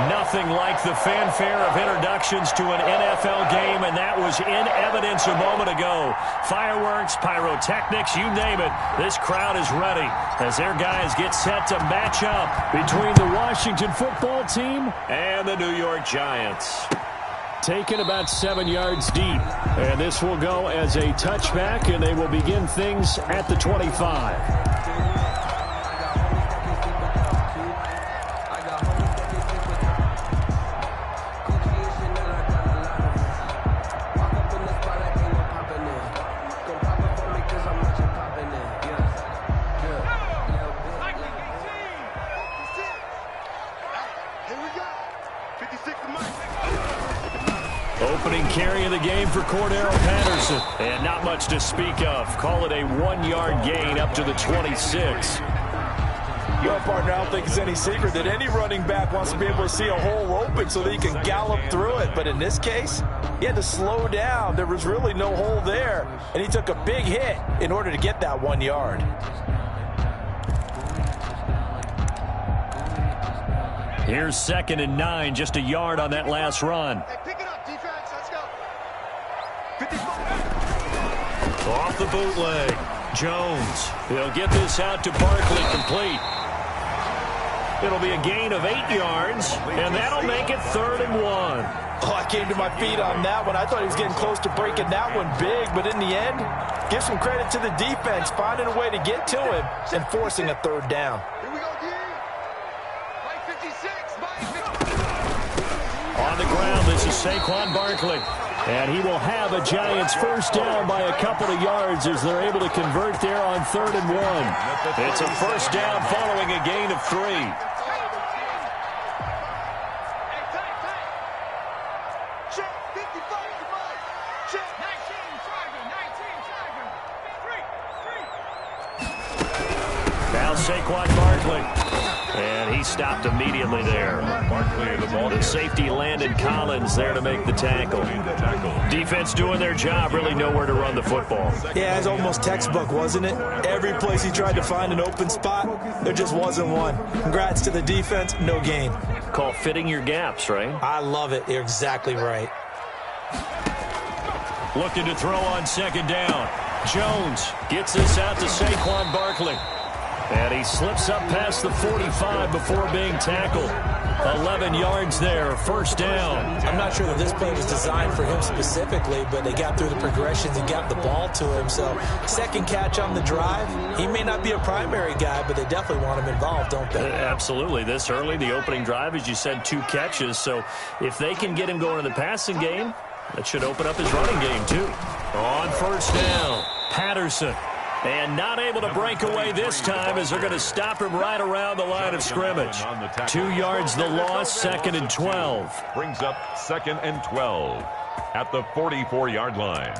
Nothing like the fanfare of introductions to an NFL game, and that was in evidence a moment ago. Fireworks, pyrotechnics, you name it. This crowd is ready as their guys get set to match up between the Washington football team and the New York Giants. Taken about 7 yards deep, and this will go as a touchback, and they will begin things at the 25. Opening carry of the game for Cordero Patterson. And not much to speak of. Call it a 1-yard gain up to the 26. Well, partner, I don't think it's any secret that any running back wants to be able to see a hole open so that he can gallop through it. But in this case, he had to slow down. There was really no hole there. And he took a big hit in order to get that 1 yard. Here's 2nd and 9, just a yard on that last run. Off the bootleg. Jones. He'll get this out to Barkley, complete. It'll be a gain of 8 yards, and that'll make it 3rd and 1. Oh, I came to my feet on that one. I thought he was getting close to breaking that one big, but in the end, give some credit to the defense, finding a way to get to him and forcing a 3rd down. Here we go, D. Mike 56, Mike 56. On the ground, this is Saquon Barkley. And he will have a Giants first down by a couple of yards as they're able to convert there on 3rd and 1. It's a first down following a gain of 3. Check, 55, check. 19, Now Saquon Barkley. And he stopped immediately there. The safety Landon Collins there to make the tackle. Defense doing their job, really nowhere to run the football. Yeah, it's almost textbook, wasn't it? Every place he tried to find an open spot, there just wasn't one. Congrats to the defense, no gain. Call fitting your gaps, right? I love it. You're exactly right. Looking to throw on 2nd down. Jones gets this out to Saquon Barkley. And he slips up past the 45 before being tackled. 11 yards there, first down. I'm not sure that this play was designed for him specifically, but they got through the progressions and got the ball to him. So, 2nd catch on the drive. He may not be a primary guy, but they definitely want him involved, don't they? Absolutely. This early, the opening drive, as you said, 2 catches. So, if they can get him going in the passing game, that should open up his running game, too. On first down, Patterson. And not able to break away this time as they're going to stop him right around the line of scrimmage. 2 yards the loss, 2nd and 12. Brings up 2nd and 12 at the 44-yard line.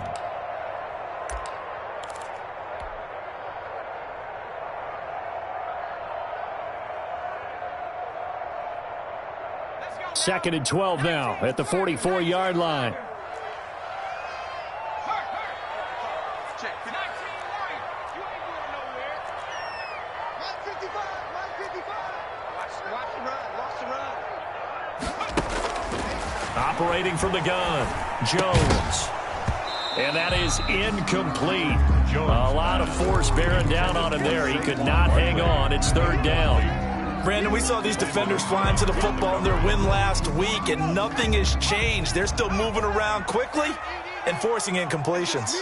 Second and 12 now at the 44-yard line. Operating from the gun, Jones. And that is incomplete. A lot of force bearing down on him there. He could not hang on. It's 3rd down. Brandon, we saw these defenders flying to the football in their win last week, and nothing has changed. They're still moving around quickly and forcing incompletions.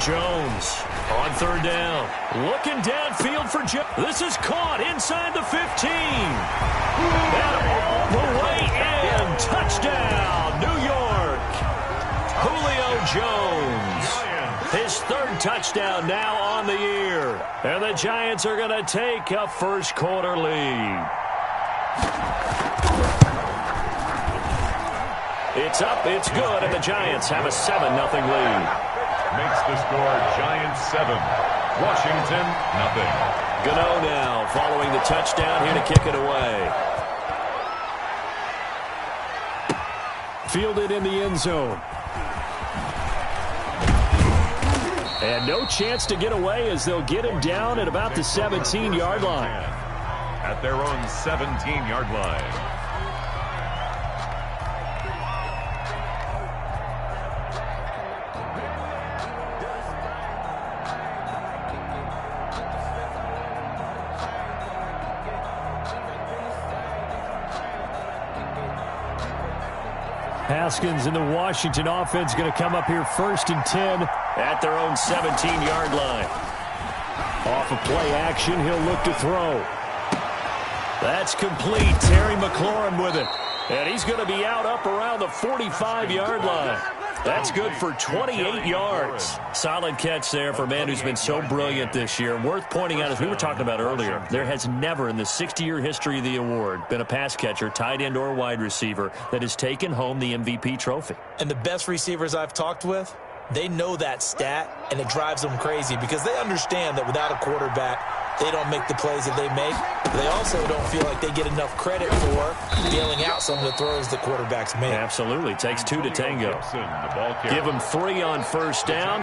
Jones on 3rd down. Looking downfield for Jones. This is caught inside the 15. And all the way in. Touchdown, New York. Julio Jones. His 3rd touchdown now on the year. And the Giants are going to take a first-quarter lead. It's up, it's good, and the Giants have a 7-0 lead. Makes the score Giants 7, Washington nothing. Gano now following the touchdown here to kick it away. Fielded in the end zone. And no chance to get away as they'll get him down at about the 17-yard line. At their own 17-yard line. Haskins and the Washington offense going to come up here 1st and 10 at their own 17-yard line. Off of play action, he'll look to throw. That's complete. Terry McLaurin with it. And he's going to be out up around the 45-yard line. That's good for 28 yards. Solid catch there for a man who's been so brilliant this year. Worth pointing out, as we were talking about earlier, there has never in the 60-year history of the award been a pass catcher, tight end, or wide receiver that has taken home the MVP trophy. And the best receivers I've talked with, they know that stat, and it drives them crazy because they understand that without a quarterback, they don't make the plays that they make. They also don't feel like they get enough credit for bailing out some of the throws that quarterbacks make. Absolutely. Takes two to tango. Give them 3 on 1st down.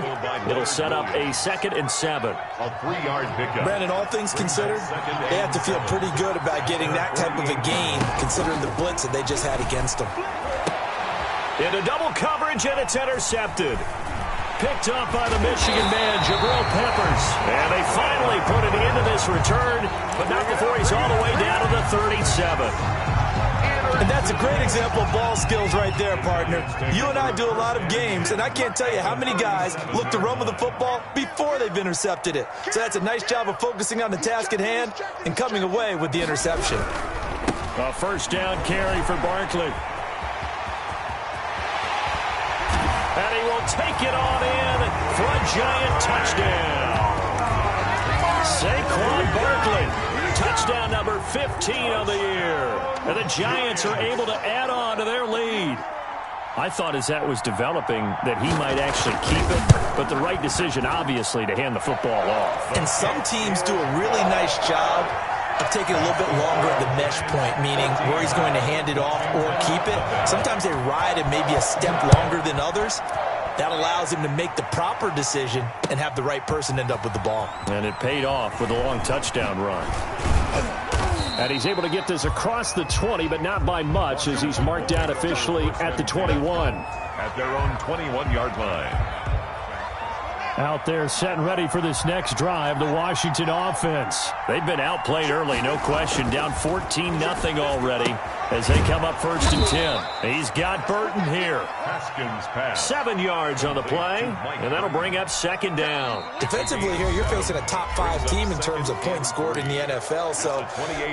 It'll set up a 2nd and 7. A 3-yard pickup. Brandon, all things considered, they have to feel pretty good about getting that type of a gain considering the blitz that they just had against them. Into double coverage, and it's intercepted. Picked up by the Michigan man, Jabril Peppers. And they finally put it into this return, but not before he's all the way down to the 37. And that's a great example of ball skills right there, partner. You and I do a lot of games, and I can't tell you how many guys look to run with the football before they've intercepted it. So that's a nice job of focusing on the task at hand and coming away with the interception. A 1st down carry for Barkley. And he will take it on in for a giant touchdown. Saquon Barkley, touchdown number 15 of the year. And the Giants are able to add on to their lead. I thought as that was developing that he might actually keep it, but the right decision, obviously, to hand the football off. And some teams do a really nice job of taking a little bit longer at the mesh point, meaning where he's going to hand it off or keep it. Sometimes they ride it maybe a step longer than others. That allows him to make the proper decision and have the right person end up with the ball. And it paid off with a long touchdown run. And he's able to get this across the 20, but not by much, as he's marked down officially at the 21. At their own 21-yard line. Out there set and ready for this next drive, the Washington offense. They've been outplayed early, no question. Down 14-0 already as they come up 1st and 10. He's got Burton here. Haskins pass. 7 yards on the play, and that'll bring up 2nd down. Defensively here, you're facing a top 5 team in terms of points scored in the NFL. So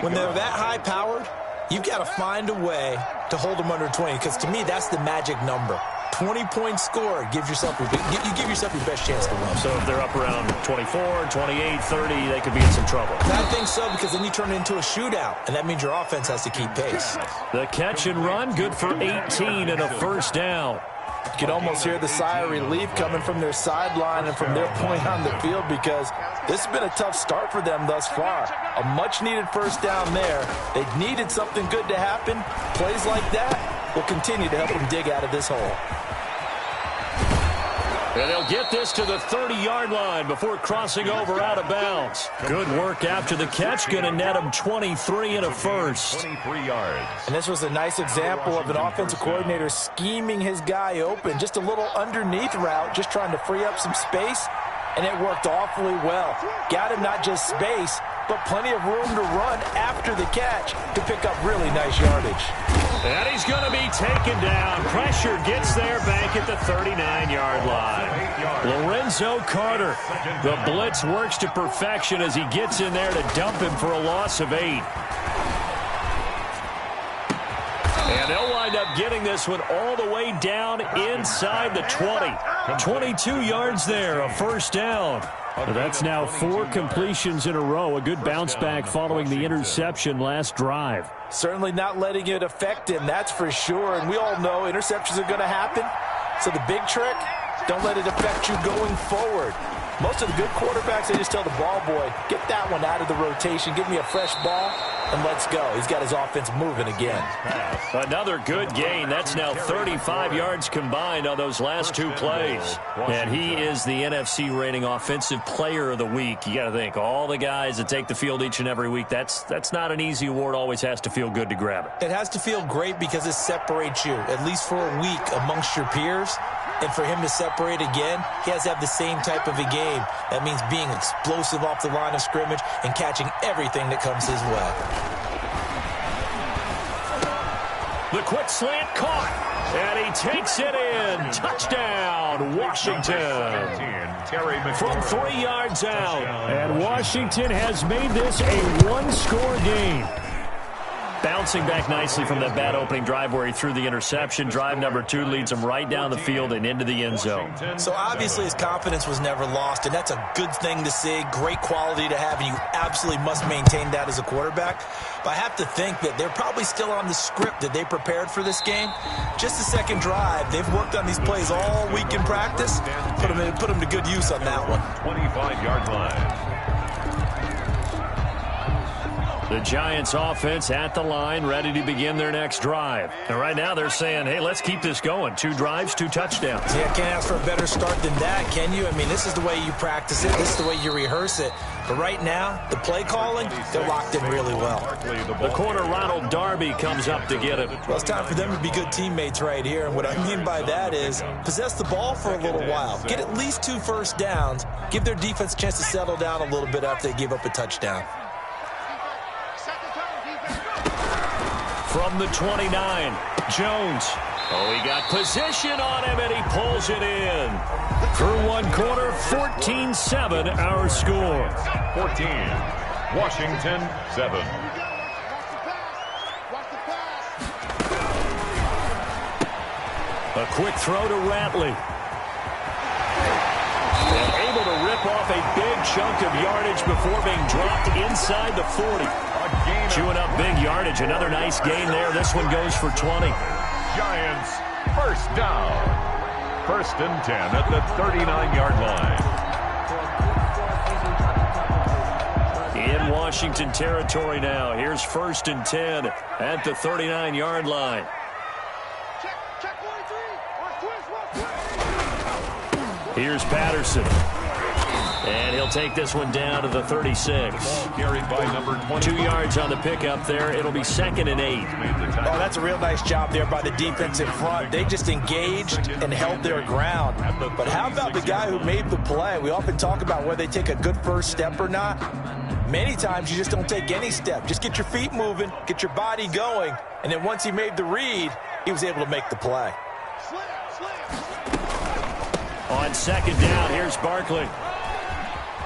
when they're that high-powered, you've got to find a way to hold them under 20, because to me, that's the magic number. 20-point score, you give yourself your best chance to win. So if they're up around 24, 28, 30, they could be in some trouble. I think so, because then you turn it into a shootout, and that means your offense has to keep pace. The catch and run, good for 18 and a 1st down. You can almost hear the sigh of relief coming from their sideline and from their point on the field, because this has been a tough start for them thus far. A much-needed 1st down there. They needed something good to happen. Plays like that will continue to help them dig out of this hole. And they'll get this to the 30-yard line before crossing over out of bounds. Good work after the catch. Going to net him 23 and a 1st. 23 yards. And this was a nice example of an offensive coordinator scheming his guy open. Just a little underneath route, just trying to free up some space. And it worked awfully well. Got him not just space, but plenty of room to run after the catch to pick up really nice yardage. And he's going to be taken down. Pressure gets there back at the 39-yard line. Lorenzo Carter. The blitz works to perfection as he gets in there to dump him for a loss of 8. And they'll wind up getting this one all the way down inside the 20. 22 yards there, a 1st down. That's now 4 completions in a row. A good bounce back following the interception last drive. Certainly not letting it affect him, that's for sure. And we all know interceptions are going to happen. So the big trick, don't let it affect you going forward. Most of the good quarterbacks, they just tell the ball boy, get that one out of the rotation, give me a fresh ball, and let's go. He's got his offense moving again. Another good gain. That's now 35 yards combined on those last two plays. And he is the NFC rating Offensive Player of the Week. You got to think, all the guys that take the field each and every week, that's not an easy award. Always has to feel good to grab it. It has to feel great because it separates you, at least for a week, amongst your peers. And for him to separate again, he has to have the same type of a game. That means being explosive off the line of scrimmage and catching everything that comes his way. The quick slant caught, and he takes it in. Touchdown, Washington. From 3 yards out. And Washington has made this a one-score game. Bouncing back nicely from that bad opening drive where he threw the interception. Drive number 2 leads him right down the field and into the end zone. So obviously his confidence was never lost, and that's a good thing to see. Great quality to have, and you absolutely must maintain that as a quarterback. But I have to think that they're probably still on the script that they prepared for this game. Just the second drive. They've worked on these plays all week in practice. Put them to good use on that one. 25-yard line. The Giants offense at the line, ready to begin their next drive. And right now they're saying, hey, let's keep this going. 2 drives, 2 touchdowns. Yeah, can't ask for a better start than that, can you? I mean, this is the way you practice it. This is the way you rehearse it. But right now, the play calling, they're locked in really well. The corner, Ronald Darby, comes up to get it. Well, it's time for them to be good teammates right here. And what I mean by that is possess the ball for a little while. Get at least 2 first downs. Give their defense a chance to settle down a little bit after they give up a touchdown. From the 29, Jones. Oh, he got position on him, and he pulls it in. Through one quarter, 14-7, our score. 14, Washington 7. A quick throw to Ratley. And able to rip off a big chunk of yardage before being dropped inside the 40. Chewing up big yardage. Another nice gain there. This one goes for 20. Giants, first down. 1st and 10 at the 39-yard line. In Washington territory now. Here's 1st and 10 at the 39-yard line. Here's Patterson. And he'll take this one down to the 36. Carried by number 20. 2 yards on the pickup there. It'll be 2nd and 8. Oh, that's a real nice job there by the defense in front. They just engaged and held their ground. But how about the guy who made the play? We often talk about whether they take a good first step or not. Many times you just don't take any step. Just get your feet moving, get your body going, and then once he made the read, he was able to make the play. On 2nd down, here's Barkley.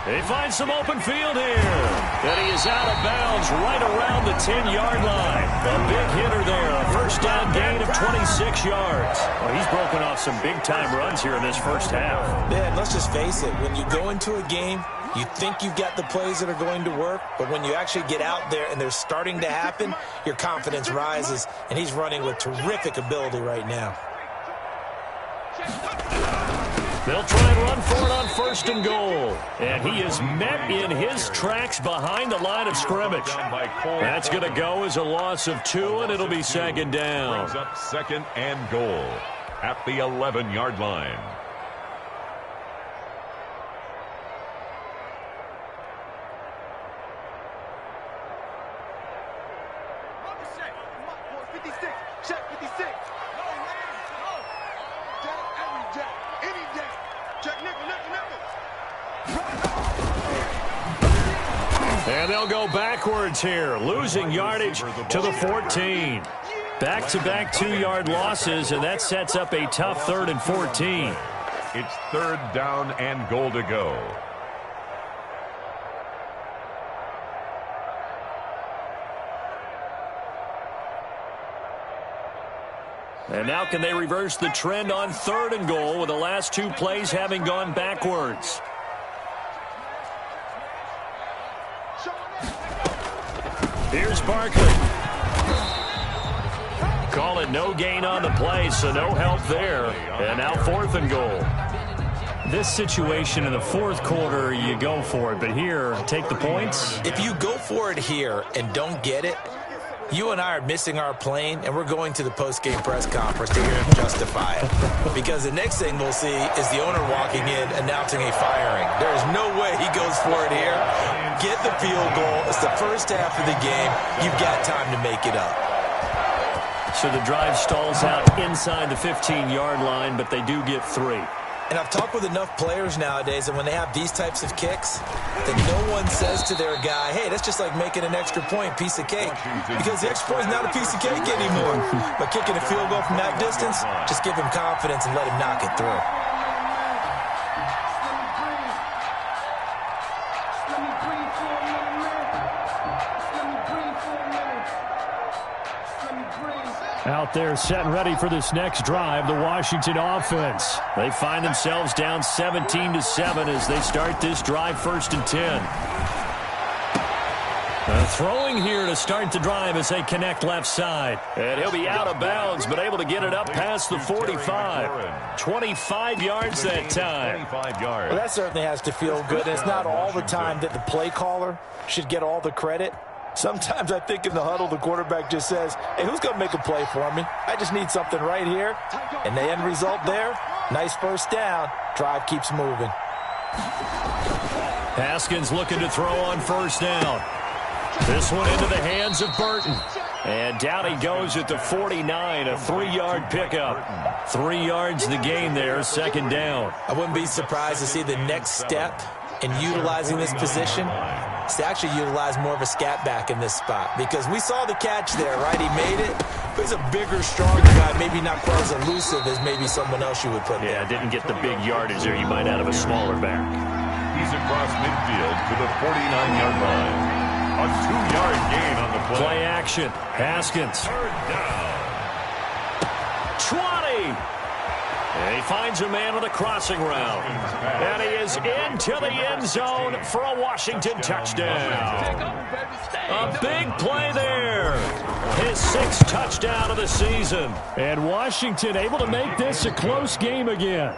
He finds some open field here. And he is out of bounds right around the 10-yard line. A big hitter there. A first down gain of 26 yards. Well, he's broken off some big-time runs here in this first half. Yeah, and let's just face it. When you go into a game, you think you've got the plays that are going to work, but when you actually get out there and they're starting to happen, your confidence rises, and he's running with terrific ability right now. They'll try and run for it on 1st and goal. And he is met in his tracks behind the line of scrimmage. That's going to go as a loss of 2, and it'll be 2nd down. Brings up 2nd and goal at the 11-yard line. And they'll go backwards here, losing yardage to the 14. Back-to-back 2-yard losses, and that sets up a tough 3rd and 14. It's 3rd down and goal to go. And now can they reverse the trend on 3rd and goal with the last 2 plays having gone backwards? Here's Barkley. Call it no gain on the play, so no help there. And now 4th and goal. this situation in the fourth quarter, you go for it. But here, take the points. If you go for it here and don't get it, you and I are missing our plane, and we're going to the post-game press conference to hear him justify it. Because the next thing we'll see is the owner walking in announcing a firing. There is no way he goes for it here. Get the field goal. It's the first half of the game. You've got time to make it up. So the drive stalls out inside the 15-yard line, but they do get 3. And I've talked with enough players nowadays, and when they have these types of kicks, that no one says to their guy, hey, that's just like making an extra point, piece of cake. Because the extra point is not a piece of cake anymore. But kicking a field goal from that distance, just give him confidence and let him knock it through. Out there set and ready for this next drive, the Washington offense. They find themselves down 17-7 as they start this drive, 1st and 10. Throwing here to start the drive as they connect left side. And he'll be out of bounds, but able to get it up past the 45. 25 yards that time. 25 yards. Well, that certainly has to feel good. And it's not all the time that the play caller should get all the credit. Sometimes I think in the huddle, the quarterback just says, hey, who's going to make a play for me? I just need something right here. And the end result there, nice first down. Drive keeps moving. Haskins looking to throw on 1st down. This one into the hands of Burton. And down he goes at the 49, a 3-yard pickup. 3 yards the gain there, 2nd down. I wouldn't be surprised to see the next step in utilizing this position is to actually utilize more of a scat back in this spot, because we saw the catch there, right? He made it. But he's a bigger, stronger guy, maybe not quite as elusive as maybe someone else you would put there. Yeah, didn't get the big yardage there you might out of a smaller back. He's across midfield to the 49-yard line. A 2-yard gain on the play. Play action. Haskins. 20. And he finds a man on the crossing route. And he is into the end zone for a Washington touchdown. A big play there. His 6th touchdown of the season. And Washington able to make this a close game again.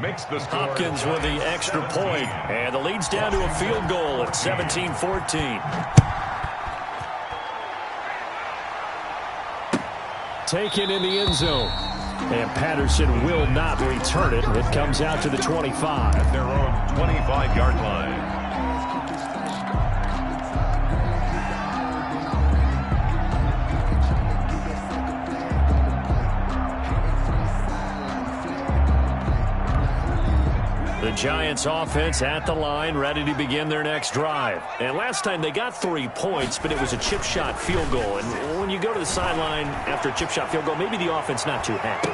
Makes the score. Hopkins with the extra point. And the lead's down to a field goal at 17-14. Taken in the end zone. And Patterson will not return it. It comes out to the 25. At their own 25-yard line. The Giants offense at the line, ready to begin their next drive. And last time they got 3 points, but it was a chip shot field goal. And when you go to the sideline after a chip shot field goal, maybe the offense not too happy.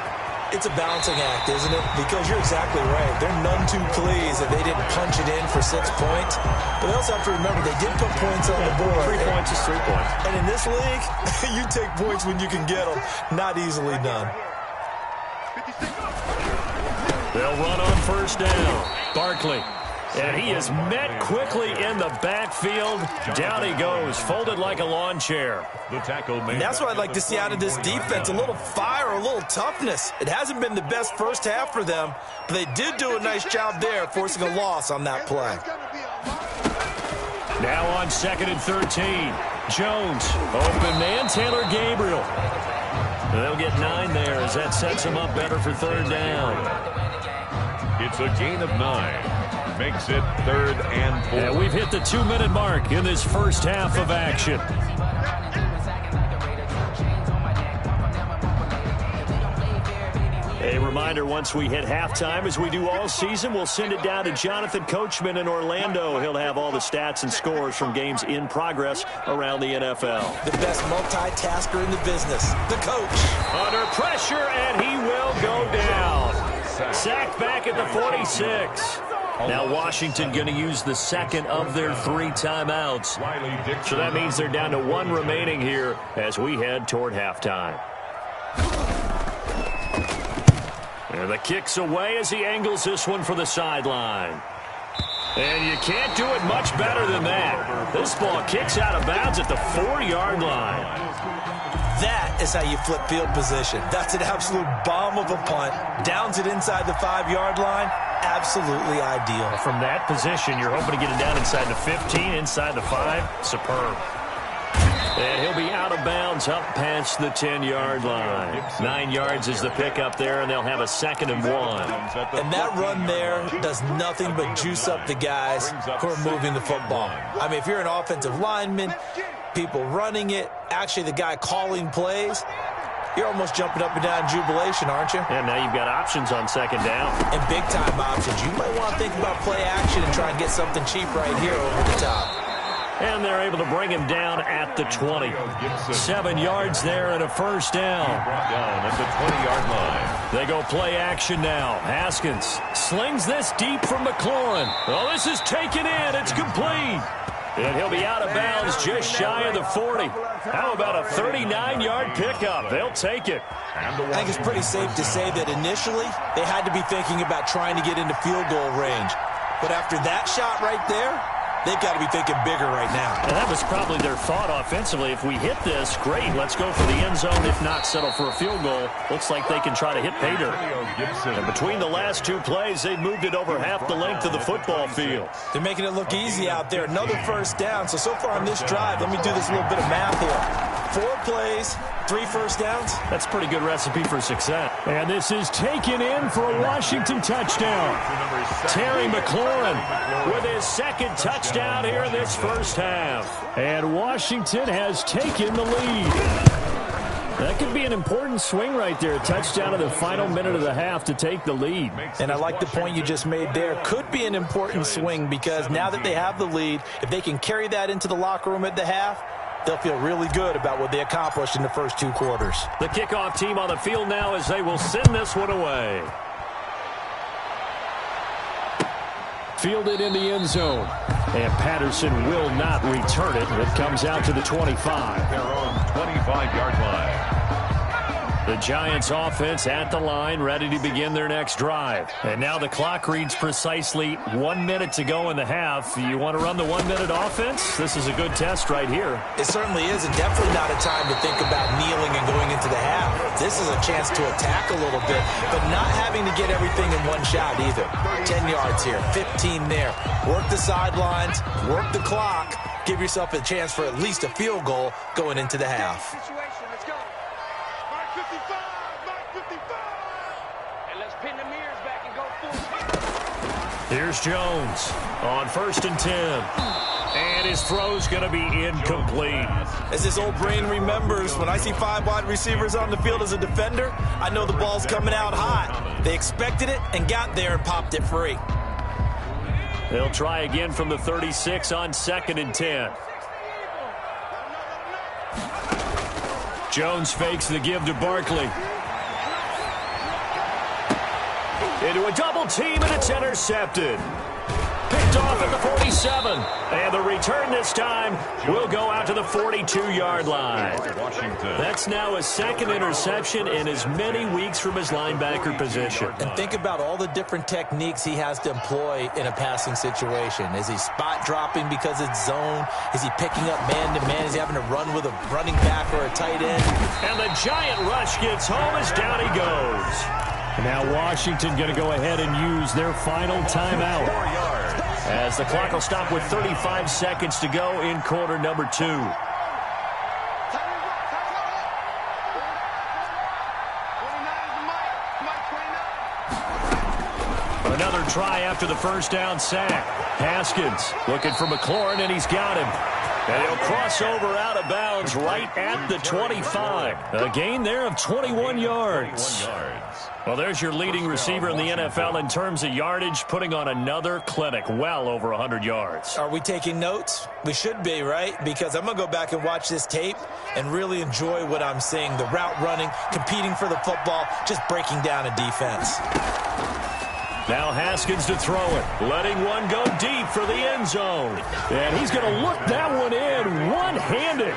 It's a balancing act, isn't it? Because you're exactly right. They're none too pleased that they didn't punch it in for 6 points. But they also have to remember they did put points on the board. 3 points is 3 points. And in this league, you take points when you can get them. Not easily done. They'll run on 1st down. Barkley. And he is met quickly in the backfield. Down he goes, folded like a lawn chair. The tackle made. And that's what I'd like to see out of this defense, a little fire, a little toughness. It hasn't been the best first half for them, but they did do a nice job there, forcing a loss on that play. Now on 2nd and 13. Jones, open man, Taylor Gabriel. They'll get 9 there as that sets them up better for 3rd down. It's a gain of 9. Makes it 3rd and 4. And we've hit the 2-minute mark in this first half of action. A reminder, once we hit halftime, as we do all season, we'll send it down to Jonathan Coachman in Orlando. He'll have all the stats and scores from games in progress around the NFL. The best multitasker in the business, the coach. Under pressure, and he will go down. Sacked back at the 46. Now Washington going to use the 2nd of their 3 timeouts. So that means they're down to 1 remaining here as we head toward halftime. And the kick's away as he angles this one for the sideline. And you can't do it much better than that. This ball kicks out of bounds at the 4-yard line. That is how you flip field position. That's an absolute bomb of a punt. Downs it inside the 5-yard line. absolutely ideal. From that position, you're hoping to get it down inside the 15, inside the 5. Superb. And he'll be out of bounds up past the 10-yard line. 9 yards is the pickup there, and they'll have a 2nd and 1. And that run there does nothing but juice up the guys who are moving the football. I mean, if you're an offensive lineman, people running it, actually the guy calling plays, you're almost jumping up and down in jubilation, aren't you? And now you've got options on 2nd down. And big-time options. You might want to think about play action and try and get something cheap right here over the top. And they're able to bring him down at the 20. 7 yards there and a 1st down. Brought down at the 20-yard line. They go play action now. Haskins slings this deep from McLaurin. Oh, this is taken in. It's complete. And he'll be out of bounds just shy of the 40. How about a 39-yard pickup? They'll take it. I think it's pretty safe to say that initially they had to be thinking about trying to get into field goal range. But after that shot right there, they've got to be thinking bigger right now. And that was probably their thought offensively. If we hit this, great. Let's go for the end zone. If not, settle for a field goal. Looks like they can try to hit pay dirt. And between the last 2 plays, they've moved it over half the length of the football field. They're making it look easy out there. Another 1st down. So far on this drive, let me do this little bit of math here. 4 plays, 3 1st downs. That's a pretty good recipe for success. And this is taken in for a Washington touchdown. Terry McLaurin with his 2nd touchdown here in this 1st half. And Washington has taken the lead. That could be an important swing right there. A touchdown in the final minute of the half to take the lead. And I like the point you just made there. Could be an important swing because now that they have the lead, if they can carry that into the locker room at the half, they'll feel really good about what they accomplished in the first 2 quarters. The kickoff team on the field now as they will send this one away. Fielded in the end zone. And Patterson will not return it. It comes out to the 25. Their own 25-yard line. The Giants offense at the line, ready to begin their next drive. And now the clock reads precisely 1 minute to go in the half. You want to run the 1 minute offense? This is a good test right here. It certainly is, and definitely not a time to think about kneeling and going into the half. This is a chance to attack a little bit, but not having to get everything in one shot either. 10 yards here, 15 there. Work the sidelines, work the clock. Give yourself a chance for at least a field goal going into the half. Here's Jones on 1st and 10. And his throw's going to be incomplete. As this old brain remembers, when I see 5 wide receivers on the field as a defender, I know the ball's coming out hot. They expected it and got there and popped it free. They'll try again from the 36 on 2nd and 10. Jones fakes the give to Barkley. Into a double team, and it's intercepted. Picked off at the 47. And the return this time will go out to the 42-yard line. That's now his 2nd interception in as many weeks from his linebacker position. And think about all the different techniques he has to employ in a passing situation. Is he spot dropping because it's zone? Is he picking up man-to-man? Is he having to run with a running back or a tight end? And the giant rush gets home as down he goes. Now Washington going to go ahead and use their final timeout. 4 yards. As the clock will stop with 35 seconds to go in quarter number 2. Another try after the 1st down sack. Haskins looking for McLaurin, and he's got him. And he'll cross over out of bounds right at the 25. A gain there of 21 yards. Well, there's your leading receiver in the NFL in terms of yardage, putting on another clinic, well over 100 yards. Are we taking notes? We should be, right? Because I'm going to go back and watch this tape and really enjoy what I'm seeing. The route running, competing for the football, just breaking down a defense. Now Haskins to throw it, letting one go deep for the end zone. And he's going to look that one in one-handed.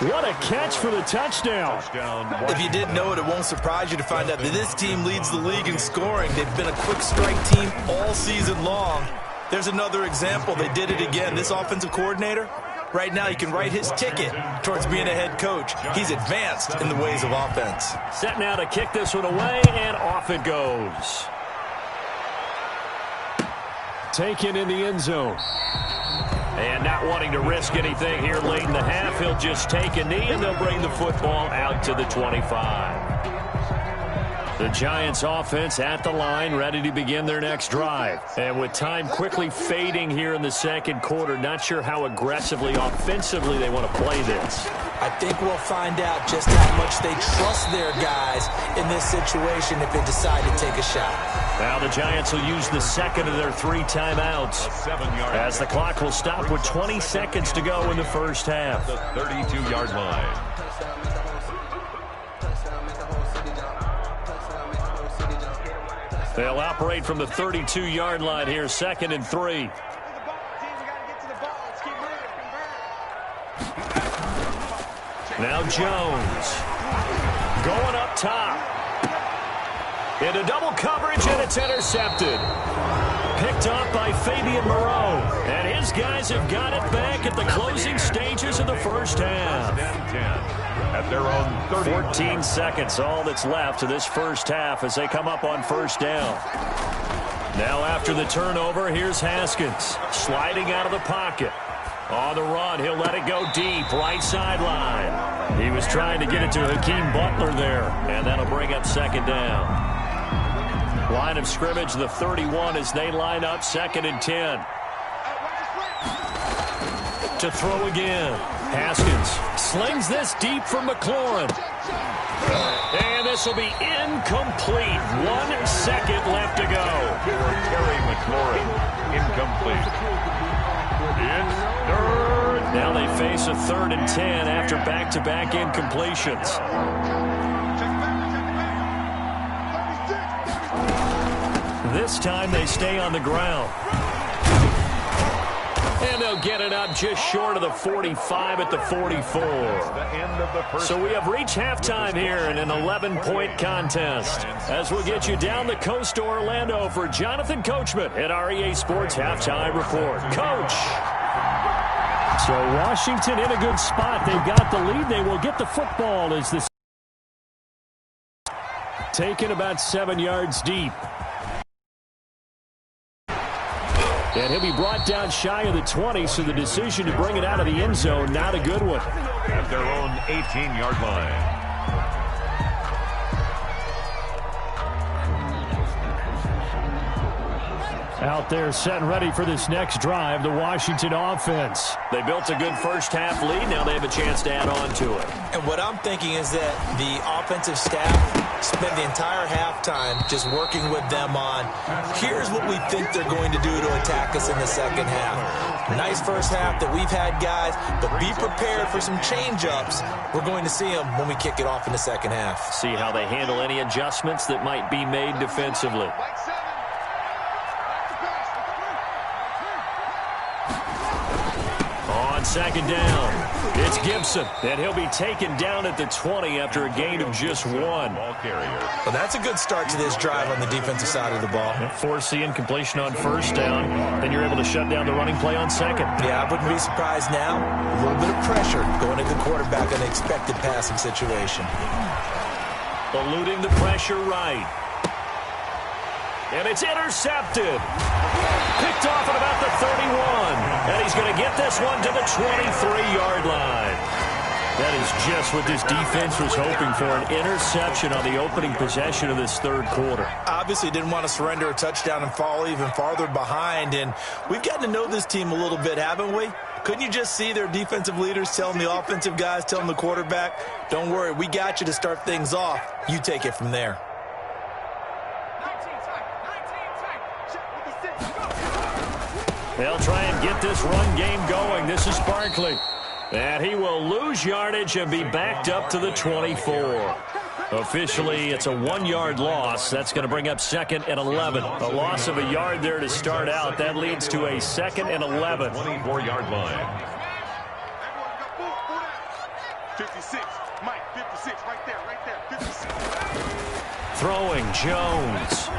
What a catch for the touchdown. If you didn't know it, it won't surprise you to find out that this team leads the league in scoring. They've been a quick strike team all season long. There's another example. They did it again. This offensive coordinator, right now, you can write his ticket towards being a head coach. He's advanced in the ways of offense. Set now to kick this one away, and off it goes. Taken in the end zone. And not wanting to risk anything here late in the half, he'll just take a knee, and they'll bring the football out to the 25. The Giants offense at the line, ready to begin their next drive. And with time quickly fading here in the second quarter, not sure how aggressively, offensively they want to play this. I think we'll find out just how much they trust their guys in this situation if they decide to take a shot. Now the Giants will use the second of their 3 timeouts as the clock will stop with 20 seconds to go in the first half. The 32-yard line. They'll operate from the 32-yard line here, 2nd and 3. Now Jones going up top. Into double coverage, and it's intercepted. Picked up by Fabian Moreau. And his guys have got it back at the closing stages of the first half. 10-10 at their own 30. 14 seconds, all that's left of this first half as they come up on first down. Now after the turnover, here's Haskins sliding out of the pocket. On the run, he'll let it go deep, right sideline. He was trying to get it to Hakeem Butler there, and that'll bring up second down. Line of scrimmage, the 31 as they line up, 2nd and 10. To throw again. Haskins slings this deep from McLaurin. And this will be incomplete. 1 second left to go. Terry McLaurin, incomplete. It's third. Now they face a 3rd and 10 after back-to-back incompletions. This time they stay on the ground. And they'll get it up just short of the 45 at the 44. So we have reached halftime here in an 11-point contest. As we'll get you down the coast to Orlando for Jonathan Coachman at our EA Sports Halftime Report. Coach! So Washington in a good spot. They've got the lead. They will get the football as this taken about 7 yards deep. And he'll be brought down shy of the 20, so the decision to bring it out of the end zone, not a good one. At their own 18-yard line. Out there set and ready for this next drive, the Washington offense. They built a good first half lead. Now they have a chance to add on to it. And what I'm thinking is that the offensive staff spent the entire halftime just working with them on, here's what we think they're going to do to attack us in the second half. Nice first half that we've had, guys, but be prepared for some change-ups. We're going to see them when we kick it off in the second half. See how they handle any adjustments that might be made defensively. On second down, it's Gibson, and he'll be taken down at the 20 after a gain of just 1. Ball carrier. Well, that's a good start to this drive on the defensive side of the ball. Force the incompletion on first down, then you're able to shut down the running play on second. Yeah, I wouldn't be surprised now. A little bit of pressure going at the quarterback in an expected passing situation. Eluding the pressure right. And it's intercepted. Picked off at about the 31. And he's going to get this one to the 23-yard line. That is just what this defense was hoping for, an interception on the opening possession of this third quarter. Obviously didn't want to surrender a touchdown and fall even farther behind. And we've gotten to know this team a little bit, haven't we? Couldn't you just see their defensive leaders telling the offensive guys, telling the quarterback, don't worry, we got you to start things off. You take it from there. They'll try and get this run game going. This is Barkley. And he will lose yardage and be backed up to the 24. Officially, it's a 1-yard loss. That's going to bring up 2nd and 11. A loss of a yard there to start out. That leads to a 2nd and 11. 24-yard line. 56. Mike, 56. Right there. 56. Throwing Jones.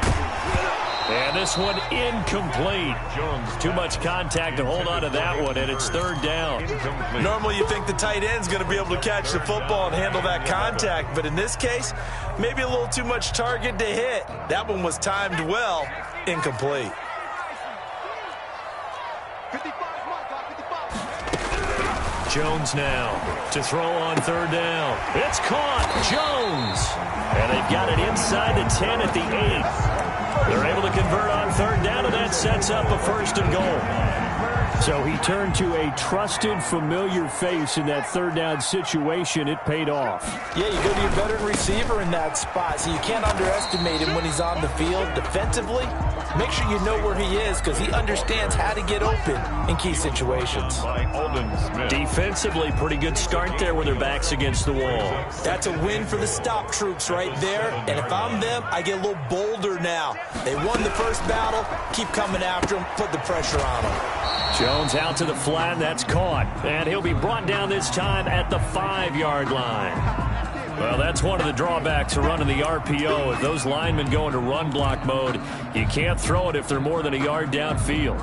And this one incomplete. Jones. Too much contact to hold on to that one, and it's 3rd down. Incomplete. Normally you think the tight end's going to be able to catch the football and handle that contact, but in this case, maybe a little too much target to hit. That one was timed well, incomplete. Jones now to throw on third down. It's caught. Jones. And they've got it inside the 10 at the 8. They're able to convert on third down, and that sets up a 1st and goal. So he turned to a trusted, familiar face in that third down situation. It paid off. Yeah, you go to your veteran receiver in that spot, so you can't underestimate him when he's on the field defensively. Make sure you know where he is because he understands how to get open in key situations. Defensively, pretty good start there with their backs against the wall. That's a win for the stop troops right there. And if I'm them, I get a little bolder now. They won the first battle. Keep coming after them. Put the pressure on them. Jones out to the flat. That's caught. And he'll be brought down this time at the 5-yard line. Well, that's one of the drawbacks of running the RPO. If those linemen go into run block mode, you can't throw it if they're more than a yard downfield.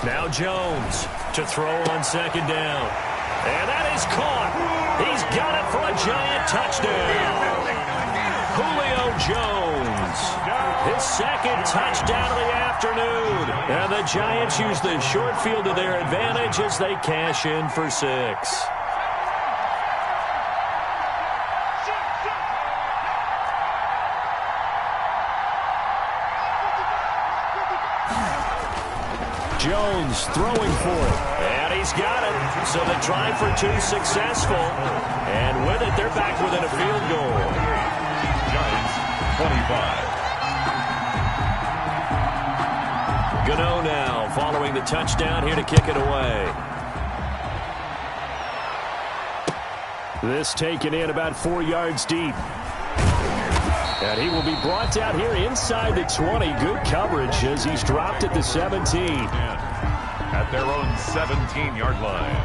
Now Jones to throw on second down. And that is caught. He's got it for a giant touchdown. Julio Jones. His second touchdown of the afternoon. And the Giants use the short field to their advantage as they cash in for 6. Jones throwing for it. And he's got it. So the try for 2 successful. And with it, they're back within a field goal. Giants 25. Gano now following the touchdown here to kick it away. This taken in about 4 yards deep. And he will be brought down here inside the 20. Good coverage as he's dropped at the 17. At their own 17-yard line.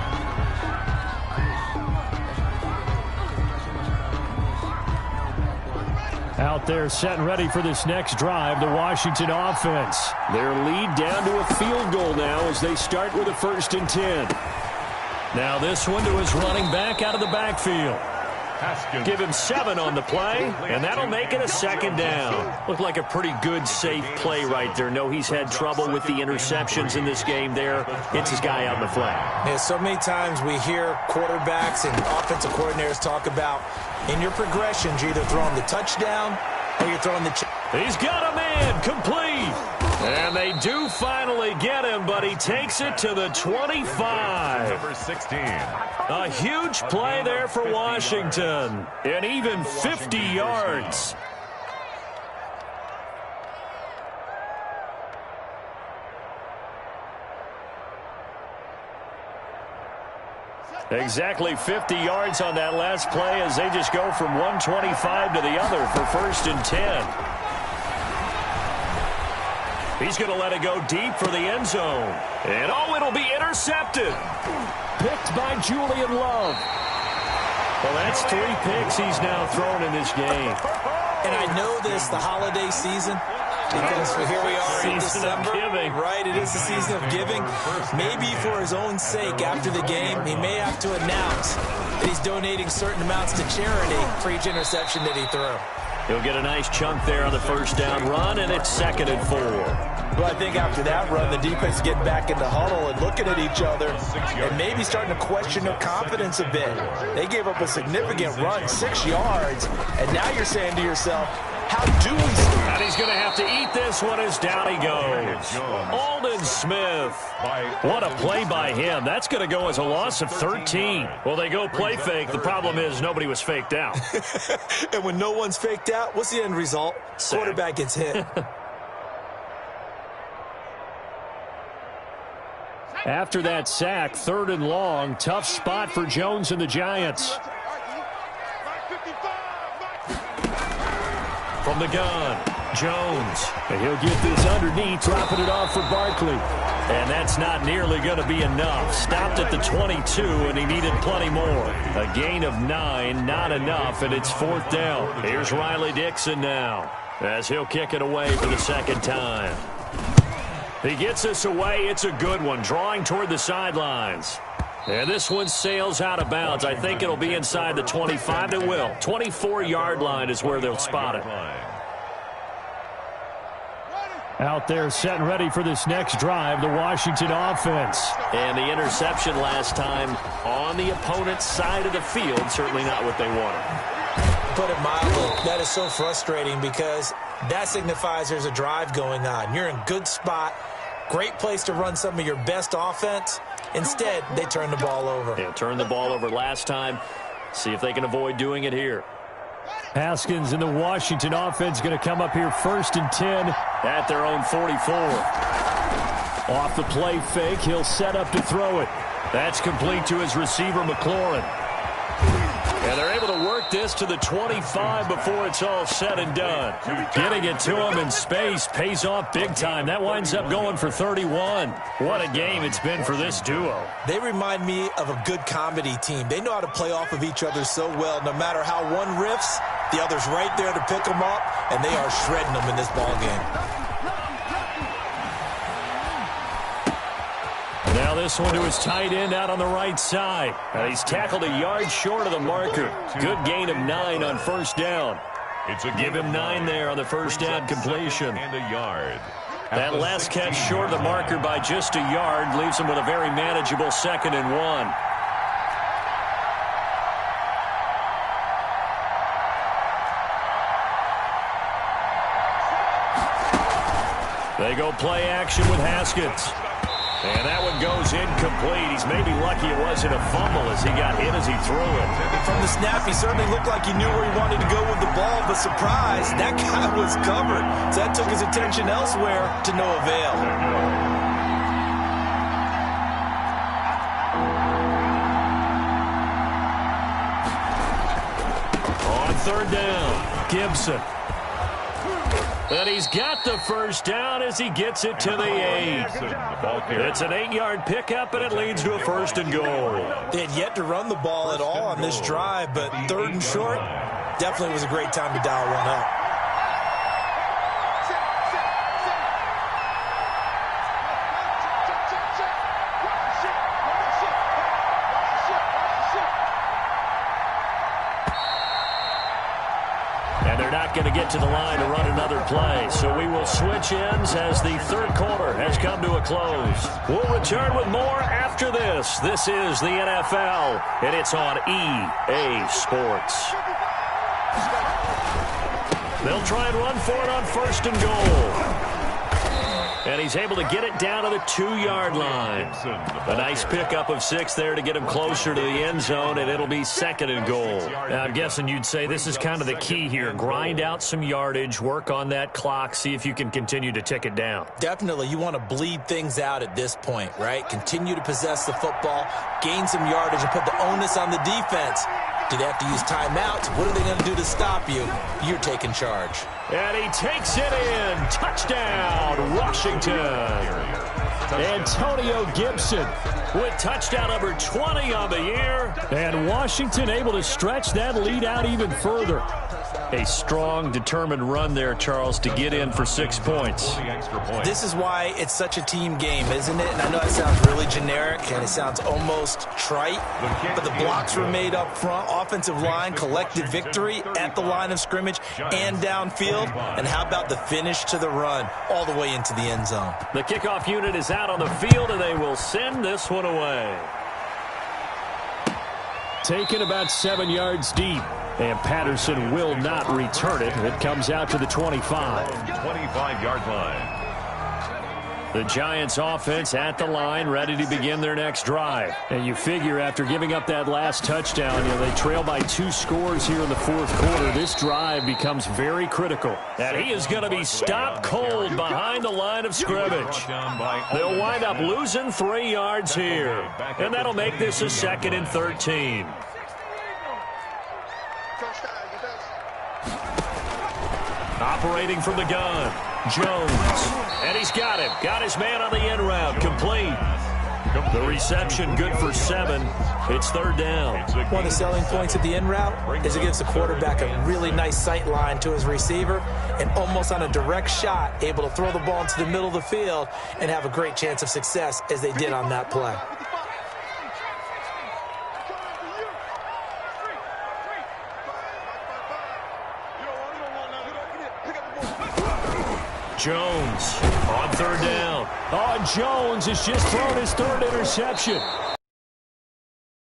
Out there set and ready for this next drive, the Washington offense. Their lead down to a field goal now as they start with a 1st and 10. Now this one to his running back out of the backfield. Give him 7 on the play, and that'll make it a 2nd down. Looked like a pretty good, safe play right there. No, he's had trouble with the interceptions in this game there. Hits his guy out in the flat. Yeah, so many times we hear quarterbacks and offensive coordinators talk about in your progressions, you're either throwing the touchdown or you're throwing the... He's got a man, complete. And they do finally get him, but he takes it to the 25. Number 16. A huge play there for Washington. And even 50 yards. Exactly 50 yards on that last play as they just go from 125 to the other for 1st and 10. He's going to let it go deep for the end zone. And, oh, it'll be intercepted. Picked by Julian Love. Well, that's 3 picks he's now thrown in this game. And I know this, the holiday season, because here we are in December. Right, it is the season of giving. Maybe for his own sake, after the game, he may have to announce that he's donating certain amounts to charity for each interception that he threw. He'll get a nice chunk there on the 1st down run, and it's 2nd and 4. Well, I think after that run, the defense is getting back in the huddle and looking at each other and maybe starting to question their confidence a bit. They gave up a significant run, 6 yards, and now you're saying to yourself, how do we start? And he's going to have to eat this one as down he goes. Aldon Smith. What a play by him. That's going to go as a loss of 13. Well, they go play fake. The problem is nobody was faked out. And when no one's faked out, what's the end result? Sack. Quarterback gets hit. After that sack, 3rd and long, tough spot for Jones and the Giants. From the gun, Jones. And he'll get this underneath, dropping it off for Barkley. And that's not nearly going to be enough. Stopped at the 22, and he needed plenty more. A gain of 9, not enough, and it's 4th down. Here's Riley Dixon now, as he'll kick it away for the second time. He gets this away. It's a good one, drawing toward the sidelines. And this one sails out of bounds. I think it'll be inside the 25. It will. 24-yard line is where they'll spot it. Out there set and ready for this next drive, the Washington offense. And the interception last time on the opponent's side of the field, certainly not what they wanted. Put it mildly, that is so frustrating because that signifies there's a drive going on. You're in a good spot, great place to run some of your best offense. Instead, they turn the ball over. Yeah, turned the ball over last time. See if they can avoid doing it here. Haskins and the Washington offense going to come up here 1st and 10 at their own 44. Off the play fake, he'll set up to throw it. That's complete to his receiver, McLaurin. And they're able to work this to the 25 before it's all said and done. Getting it to him in space pays off big time. That winds up going for 31. What a game it's been for this duo. They remind me of a good comedy team. They know how to play off of each other so well. No matter how one riffs, the other's right there to pick them up, and they are shredding them in this ball game. Now this one to his tight end out on the right side. And he's tackled a yard short of the marker. Good gain of 9 on 1st down. Give him 9 there on the 1st down completion. And a yard. That last catch short of the marker by just a yard leaves him with a very manageable 2nd and 1. They go play action with Haskins. And that one goes incomplete. He's maybe lucky it wasn't a fumble as he got hit as he threw it. From the snap, he certainly looked like he knew where he wanted to go with the ball, but surprise, that guy was covered. So that took his attention elsewhere to no avail. On 3rd down, Gibson. And he's got the 1st down as he gets it to the 8. It's an 8-yard pickup, and it leads to a 1st and goal. They had yet to run the ball at all on this drive, but 3rd and short definitely was a great time to dial one up. Going to get to the line to run another play. So we will switch ends as the 3rd quarter has come to a close. We'll return with more after this. This is the NFL, and it's on EA Sports. They'll try and run for it on 1st and goal. And he's able to get it down to the 2-yard line. A nice pickup of 6 there to get him closer to the end zone, and it'll be 2nd and goal. Now, I'm guessing you'd say this is kind of the key here. Grind out some yardage, work on that clock, see if you can continue to tick it down. Definitely. You want to bleed things out at this point, right? Continue to possess the football, gain some yardage, and put the onus on the defense. Do they have to use timeouts? What are they going to do to stop you? You're taking charge. And he takes it in. Touchdown, Washington. Antonio Gibson with touchdown number 20 on the year. And Washington able to stretch that lead out even further. A strong, determined run there, Charles, to get in for 6 points. This is why it's such a team game, isn't it? And I know it sounds really generic and it sounds almost trite, but the blocks were made up front, offensive line, collective victory at the line of scrimmage and downfield. And how about the finish to the run all the way into the end zone? The kickoff unit is out on the field, and they will send this one away. Taken about 7 yards deep. And Patterson will not return it. It comes out to the 25. 25-yard line. The Giants offense at the line, ready to begin their next drive. And you figure after giving up that last touchdown, they trail by 2 scores here in the 4th quarter. This drive becomes very critical. And he is going to be stopped cold behind the line of scrimmage. They'll wind up losing 3 yards here. And that'll make this a 2nd and 13. Operating from the gun, Jones. And he's got him. Got his man on the end route. Complete. The reception good for 7. It's third down. One of the selling points of the end route is it gives the quarterback a really nice sight line to his receiver and almost on a direct shot able to throw the ball into the middle of the field and have a great chance of success as they did on that play. Jones on third down. Oh, Jones has just thrown his third interception.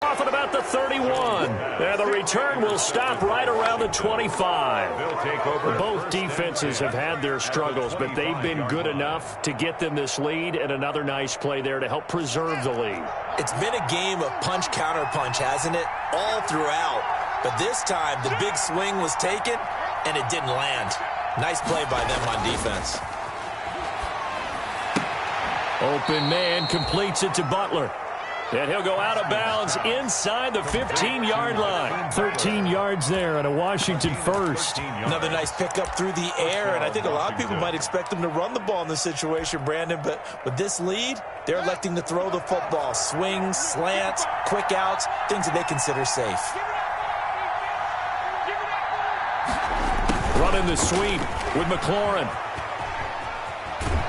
Off at about the 31. And the return will stop right around the 25. Both defenses have had their struggles, but they've been good enough to get them this lead, and another nice play there to help preserve the lead. It's been a game of punch-counter-punch, hasn't it? All throughout. But this time, the big swing was taken, and it didn't land. Nice play by them on defense. Open man completes it to Butler. And he'll go out of bounds inside the 15-yard line. 13 yards there and a Washington first. Another nice pickup through the air, and I think a lot of people might expect them to run the ball in this situation, Brandon, but with this lead, they're electing to throw the football. Swings, slants, quick outs, things that they consider safe. Running the sweep with McLaurin.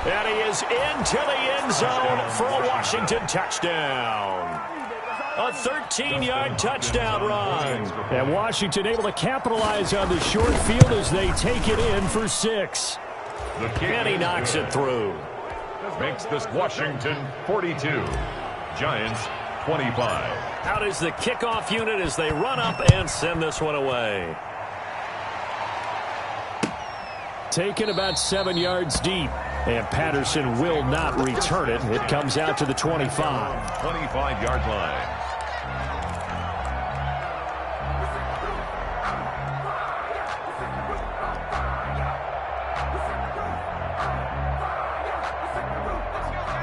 And he is into the end zone for a Washington touchdown. A 13-yard touchdown run. And Washington able to capitalize on the short field as they take it in for 6. And he knocks it through. Makes this Washington 42. Giants 25. Out is the kickoff unit as they run up and send this one away. Taken about 7 yards deep. And Patterson will not return it. It comes out to the 25. 25-yard line.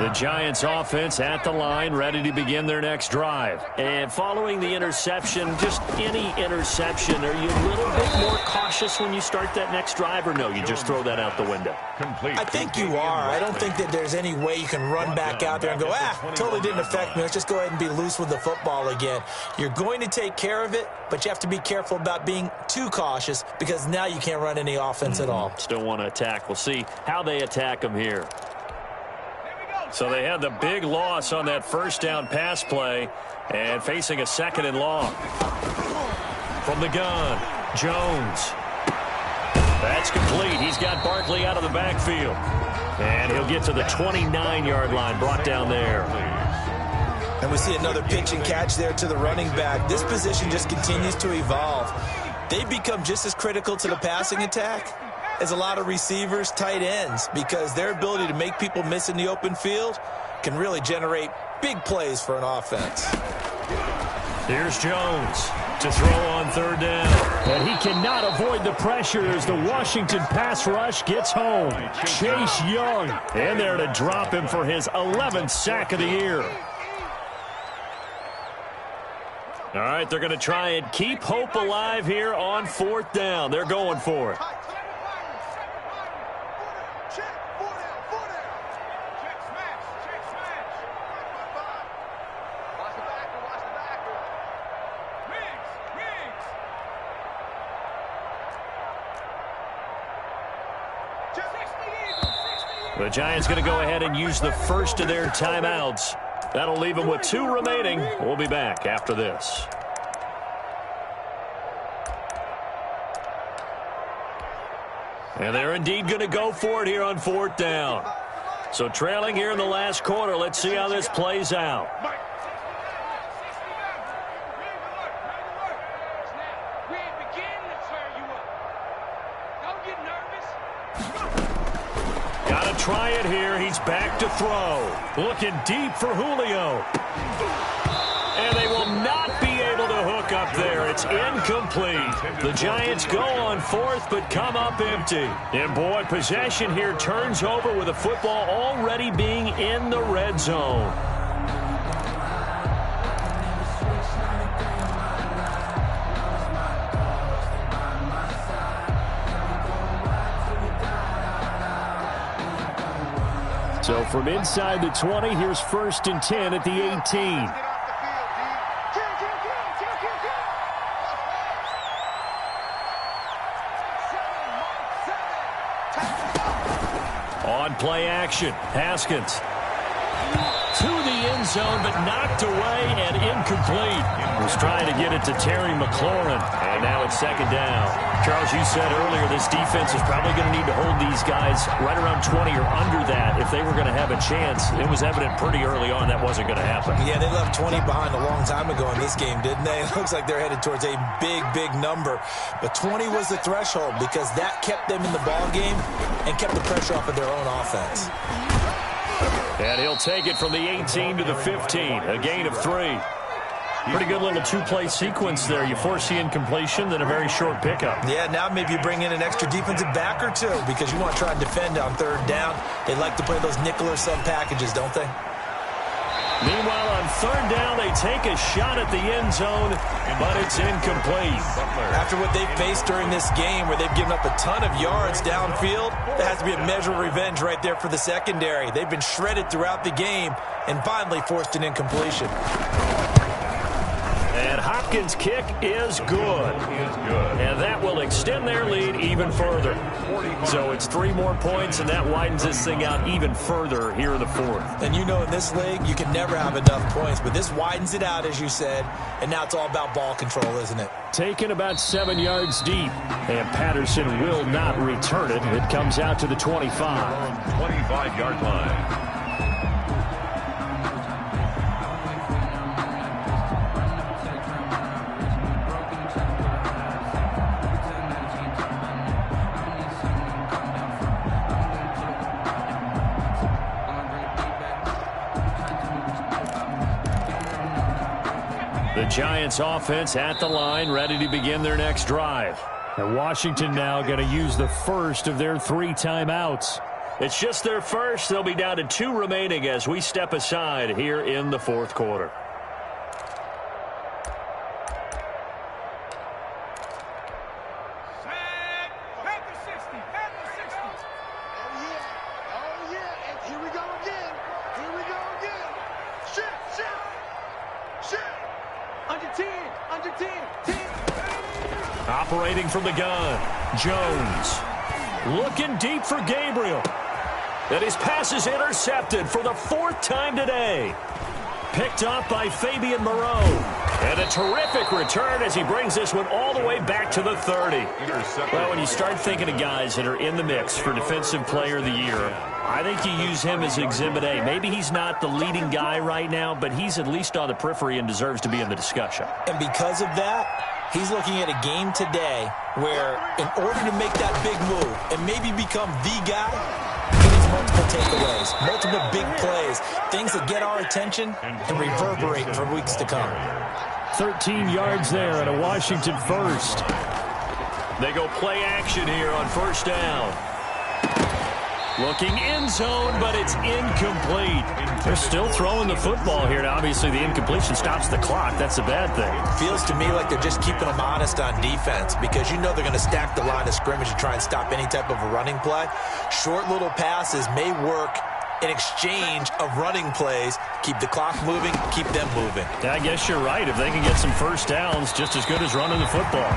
The Giants offense at the line, ready to begin their next drive. And following the interception, just any interception, are you a little bit more cautious when you start that next drive, or no, you just throw that out the window? I think you are. I don't think that there's any way you can run back out there and go, totally didn't affect me. Let's just go ahead and be loose with the football again. You're going to take care of it, but you have to be careful about being too cautious because now you can't run any offense at all. Still want to attack. We'll see how they attack them here. So they had the big loss on that first down pass play and facing a second and long. From the gun, Jones. That's complete. He's got Barkley out of the backfield. And he'll get to the 29-yard line, brought down there. And we see another pitch and catch there to the running back. This position just continues to evolve. They become just as critical to the passing attack as a lot of receivers, tight ends, because their ability to make people miss in the open field can really generate big plays for an offense. Here's Jones to throw on third down. And he cannot avoid the pressure as the Washington pass rush gets home. Chase Young in there to drop him for his 11th sack of the year. All right, they're going to try and keep hope alive here on fourth down. They're going for it. The Giants going to go ahead and use the first of their timeouts. That'll leave them with 2 remaining. We'll be back after this. And they're indeed going to go for it here on fourth down. So trailing here in the last quarter, let's see how this plays out. Try it here. He's back to throw. Looking deep for Julio. And they will not be able to hook up there. It's incomplete. The Giants go on fourth, but come up empty. And boy, possession here turns over with the football already being in the red zone. So from inside the 20, here's 1st and 10 at the 18. On play action, Haskins to the end zone, but knocked away and incomplete. Was trying to get it to Terry McLaurin, and now it's 2nd down. Charles, you said earlier this defense is probably going to need to hold these guys right around 20 or under that if they were going to have a chance. It was evident pretty early on that wasn't going to happen. Yeah, they left 20 behind a long time ago in this game, didn't they? It looks like they're headed towards a big, big number. But 20 was the threshold because that kept them in the ball game and kept the pressure off of their own offense. And he'll take it from the 18 to the 15, a gain of 3. Pretty good little two-play sequence there. You force the incompletion, then a very short pickup. Yeah, now maybe you bring in an extra defensive back or two because you want to try and defend on 3rd down. They like to play those nickel or sub packages, don't they? Meanwhile, on 3rd down, they take a shot at the end zone, but it's incomplete. After what they've faced during this game where they've given up a ton of yards downfield, there has to be a measure of revenge right there for the secondary. They've been shredded throughout the game and finally forced an incompletion. And Hopkins' kick is good. And that will extend their lead even further. So it's 3 more points, and that widens this thing out even further here in the 4th. And you know in this league, you can never have enough points, but this widens it out, as you said, and now it's all about ball control, isn't it? Taken about 7 yards deep, and Patterson will not return it. It comes out to the 25. 25-yard line. The Giants offense at the line, ready to begin their next drive. And Washington now going to use the first of their 3 timeouts. It's just their first. They'll be down to 2 remaining as we step aside here in the 4th quarter. Operating from the gun, Jones. Looking deep for Gabriel. And his pass is intercepted for the 4th time today. Picked up by Fabian Moreau. And a terrific return as he brings this one all the way back to the 30. Well, when you start thinking of guys that are in the mix for Defensive Player of the Year, I think you use him as Exhibit A. Maybe he's not the leading guy right now, but he's at least on the periphery and deserves to be in the discussion. And because of that, he's looking at a game today where in order to make that big move and maybe become the guy, he needs multiple takeaways, multiple big plays, things that get our attention and reverberate for weeks to come. 13 yards there and a Washington first. They go play action here on 1st down. Looking end zone, but it's incomplete. They're still throwing the football here. Now, obviously, the incompletion stops the clock. That's a bad thing. Feels to me like they're just keeping them honest on defense because you know they're going to stack the line of scrimmage and try and stop any type of a running play. Short little passes may work in exchange of running plays. Keep the clock moving, keep them moving. Yeah, I guess you're right. If they can get some 1st downs, just as good as running the football.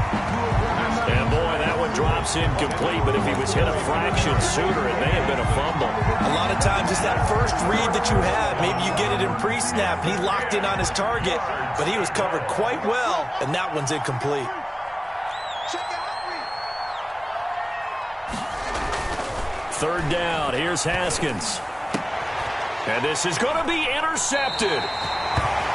And, boy, that one drops incomplete, but if he was hit a fraction sooner, it may have been a fumble. A lot of times it's that first read that you have. Maybe you get it in pre-snap, and he locked in on his target, but he was covered quite well, and that one's incomplete. 3rd down. Here's Haskins. And this is going to be intercepted.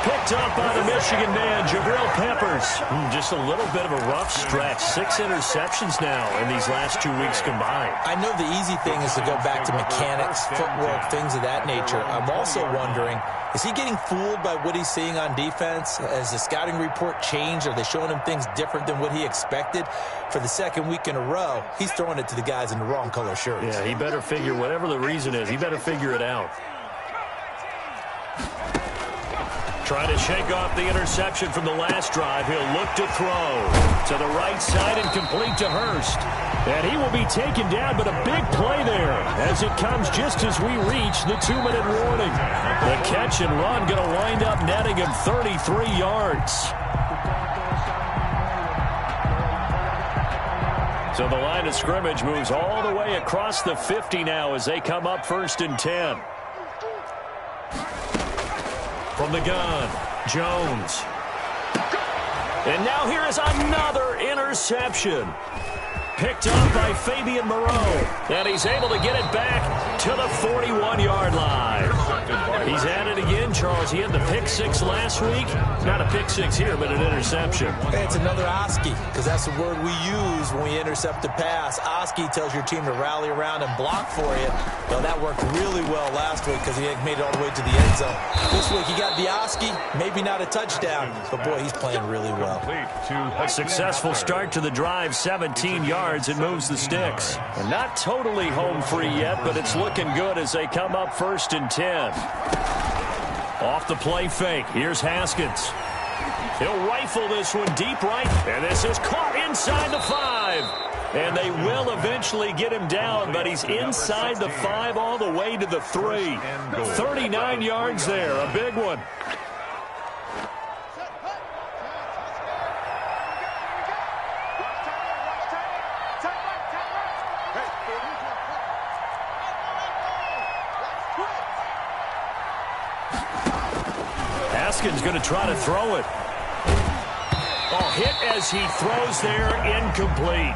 Picked up by the Michigan man, Jabril Peppers. Just a little bit of a rough stretch. 6 interceptions now in these last 2 weeks combined. I know the easy thing is to go back to mechanics, footwork, things of that nature. I'm also wondering, is he getting fooled by what he's seeing on defense? Has the scouting report changed? Are they showing him things different than what he expected? For the 2nd week in a row, he's throwing it to the guys in the wrong color shirts. Yeah, he better figure, whatever the reason is, he better figure it out. Trying to shake off the interception from the last drive. He'll look to throw to the right side and complete to Hurst. And he will be taken down, but a big play there as it comes just as we reach the 2-minute warning. The catch and run going to wind up netting him 33 yards. So the line of scrimmage moves all the way across the 50 now as they come up 1st and 10. From the gun, Jones. And now here is another interception. Picked up by Fabian Moreau. And he's able to get it back to the 41-yard line. He's at it again, Charles. He had the pick 6 last week. Not a pick 6 here, but an interception. Hey, it's another Oski, because that's the word we use when we intercept a pass. Oski tells your team to rally around and block for you. Well, that worked really well last week because he made it all the way to the end zone. This week he got the Oski, maybe not a touchdown, but boy, he's playing really well. A successful start to the drive, 17 yards. It moves the sticks. And not totally home free yet, but it's looking good as they come up 1st and 10. Off the play fake. Here's Haskins. He'll rifle this one deep right. And this is caught inside the 5. And they will eventually get him down, but he's inside the 5 all the way to the 3. 39 yards there. A big one. Haskins going to try to throw it. Oh, hit as he throws there, incomplete.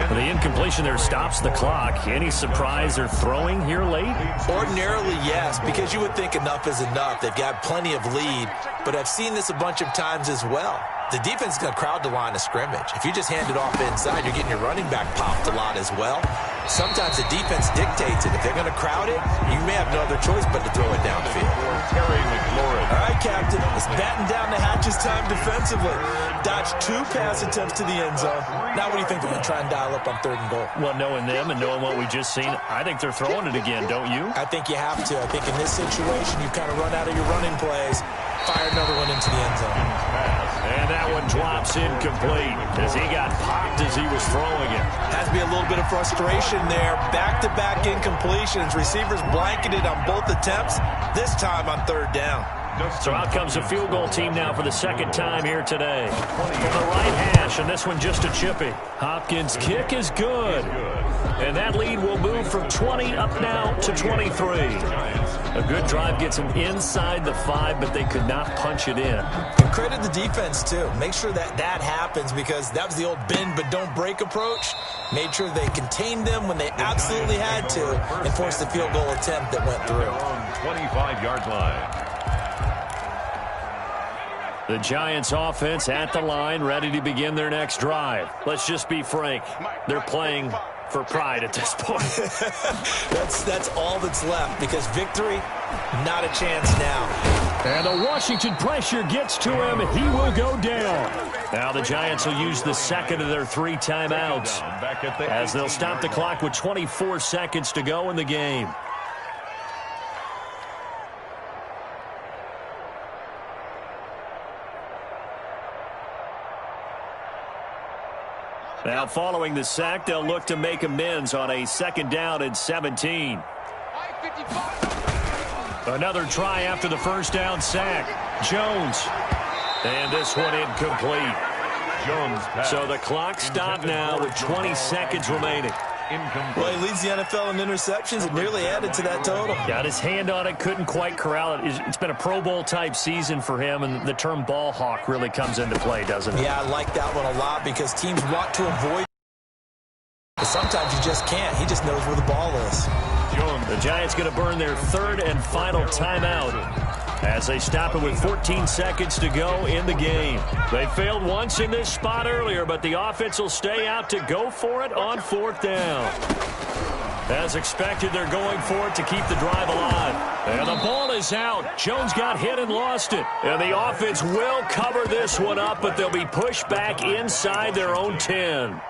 The incompletion there stops the clock. Any surprise they're throwing here late? Ordinarily, yes, because you would think enough is enough. They've got plenty of lead, but I've seen this a bunch of times as well. The defense is going to crowd the line of scrimmage. If you just hand it off inside, you're getting your running back popped a lot as well. Sometimes the defense dictates it. If they're going to crowd it, you may have no other choice but to throw it downfield. All right, Captain. It's batten down the hatches time defensively. Dodged 2 pass attempts to the end zone. Now what do you think they're going to try and dial up on 3rd and goal? Well, knowing them and knowing what we just seen, I think they're throwing it again, don't you? I think you have to. I think in this situation, you kind of run out of your running plays. Fire another one into the end zone. And that one drops incomplete as he got popped as he was throwing it. Has to be a little bit of frustration there. Back-to-back incompletions. Receivers blanketed on both attempts, this time on 3rd down. So out comes a field goal team now for the 2nd time here today. From the right hash, and this one just a chippy. Hopkins' kick is good. And that lead will move from 20 up now to 23. A good drive gets them inside the 5, but they could not punch it in. And credit the defense, too. Make sure that happens because that was the old bend but don't break approach. Made sure they contained them when they absolutely had to and forced the field goal attempt that went through. 25-yard line. The Giants offense at the line, ready to begin their next drive. Let's just be frank. They're playing for pride at this point. That's all that's left because victory, not a chance now. And the Washington pressure gets to him. He will go down. Now the Giants will use the 2nd of their 3 timeouts as they'll stop the clock with 24 seconds to go in the game. Now following the sack, they'll look to make amends on a 2nd down and 17. Another try after the 1st down sack. Jones. And this one incomplete. So the clock stopped now with 20 seconds remaining. Well, he leads the NFL in interceptions. It nearly added to that total. Got his hand on it, couldn't quite corral it. It's been a Pro Bowl-type season for him, and the term ball hawk really comes into play, doesn't it? Yeah, I like that one a lot because teams want to avoid, but sometimes you just can't. He just knows where the ball is. The Giants going to burn their 3rd and final timeout as they stop it with 14 seconds to go in the game. They failed once in this spot earlier, but the offense will stay out to go for it on 4th down. As expected, they're going for it to keep the drive alive. And the ball is out. Jones got hit and lost it. And the offense will cover this one up, but they'll be pushed back inside their own 10.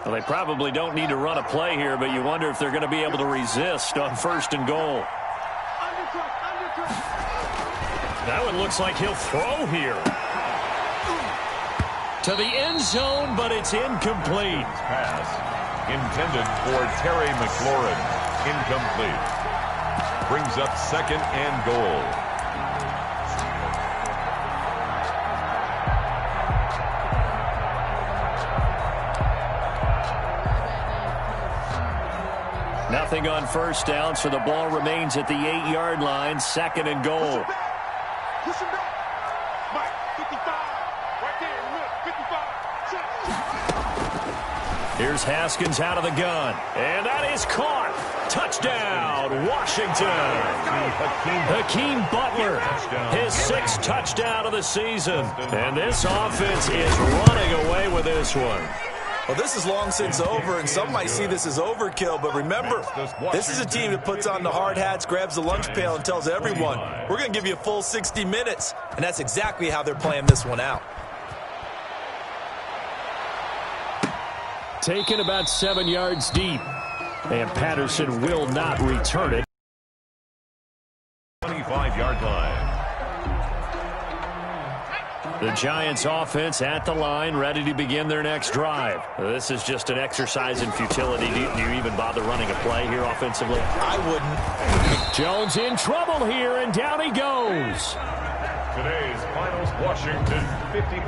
Well, they probably don't need to run a play here, but you wonder if they're going to be able to resist on 1st and goal. That one looks like he'll throw here. To the end zone, but it's incomplete. Pass intended for Terry McLaurin. Incomplete. Brings up 2nd and goal. Nothing on first down, so the ball remains at the 8-yard line. 2nd and goal. Push him back. Mike, 55. Right there. Look, 55. Here's Haskins out of the gun. And that is caught. Touchdown, Washington. Hakeem Butler, his 6th touchdown of the season. And this offense is running away with this one. Well, this is long since over, and some might see this as overkill, but remember, this is a team that puts on the hard hats, grabs the lunch pail, and tells everyone, we're going to give you a full 60 minutes, and that's exactly how they're playing this one out. Taken about 7 yards deep, and Patterson will not return it. 25-yard line. The Giants offense at the line, ready to begin their next drive. This is just an exercise in futility. Do you even bother running a play here offensively? I wouldn't. Jones in trouble here, and down he goes. Today's finals, Washington 55.